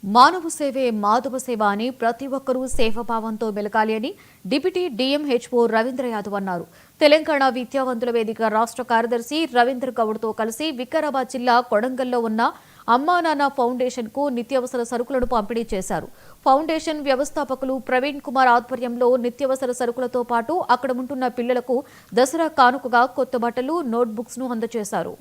మానవ సేవే మాధవ సేవ అని ప్రతి ఒక్కరూ సేవాభావంతో మెలగాలి అని డిప్యూటీ డీఎంహెచ్ఓ రవీంద్ర యాదవ్ అన్నారు. తెలంగాణ విద్యావంతుల వేదిక రాష్ట్ర కార్యదర్శి రవీంద్ర గౌడ్తో కలిసి వికారాబాద్ జిల్లా కొడంగల్లో ఉన్న అమ్మా నాన్న ఫౌండేషన్ కు నిత్యావసర సరుకులను పంపిణీ చేశారు. ఫౌండేషన్ వ్యవస్థాపకులు ప్రవీణ్ కుమార్ ఆధ్వర్యంలో నిత్యావసర సరుకులతో పాటు అక్కడ ఉంటున్న పిల్లలకు దసరా కానుకగా కొత్త బట్టలు, నోట్ బుక్స్ ను అందజేశారు.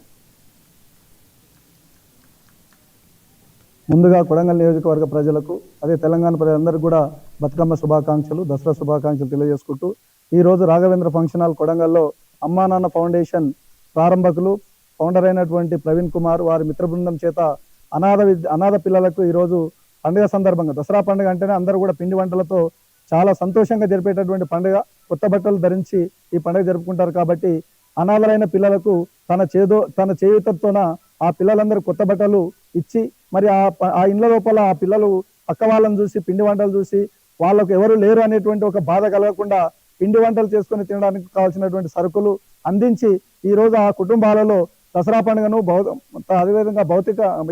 ముందుగా కొడంగల్ నియోజకవర్గ ప్రజలకు అదే తెలంగాణ ప్రజలందరికీ కూడా బతుకమ్మ శుభాకాంక్షలు, దసరా శుభాకాంక్షలు తెలియజేసుకుంటూ ఈరోజు రాఘవేంద్ర ఫంక్షన్ హాల్ కొడంగల్లో అమ్మా నాన్న ఫౌండేషన్ ప్రారంభకులు ఫౌండర్ అయినటువంటి ప్రవీణ్ కుమార్ వారి మిత్ర బృందం చేత అనాథ పిల్లలకు ఈరోజు పండుగ సందర్భంగా, దసరా పండుగ అంటేనే అందరూ కూడా పిండి వంటలతో చాలా సంతోషంగా జరిపేటటువంటి పండుగ. కొత్త బట్టలు ధరించి ఈ పండుగ జరుపుకుంటారు కాబట్టి అనాథలైన పిల్లలకు తన చేయుతతోన ఆ పిల్లలందరూ కొత్త బట్టలు ఇచ్చి మరి ఆ ఇండ్ల లోపల ఆ పిల్లలు పక్క వాళ్ళని చూసి పిండి వంటలు చూసి వాళ్ళకు ఎవరు లేరు అనేటువంటి ఒక బాధ కలగకుండా పిండి వంటలు చేసుకొని తినడానికి కావాల్సినటువంటి సరుకులు అందించి ఈ రోజు ఆ కుటుంబాలలో దసరా పండుగను అదేవిధంగా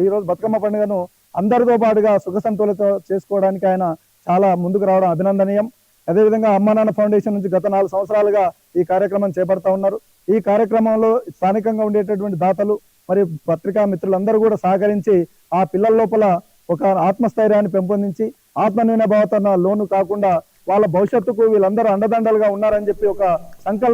ఈరోజు బతుకమ్మ పండుగను అందరితో పాటుగా సుఖ సంతోషాలతో చేసుకోవడానికి ఆయన చాలా ముందుకు రావడం అభినందనీయం. అదేవిధంగా అమ్మా నాన్న ఫౌండేషన్ నుంచి గత 4 సంవత్సరాలుగా ఈ కార్యక్రమం చేపడతా ఉన్నారు. ఈ కార్యక్రమంలో స్థానికంగా ఉండేటటువంటి దాతలు మరి పత్రికా మిత్రులందరూ కూడా సహకరించి ఆ పిల్లల లోపల ఒక ఆత్మస్థైర్యాన్ని పెంపొందించి ఆత్మనిర్భరత లోను కాకుండా వాళ్ళ భవిష్యత్తుకు వీళ్ళందరూ అండదండలుగా ఉన్నారని చెప్పి ఒక సంకల్పం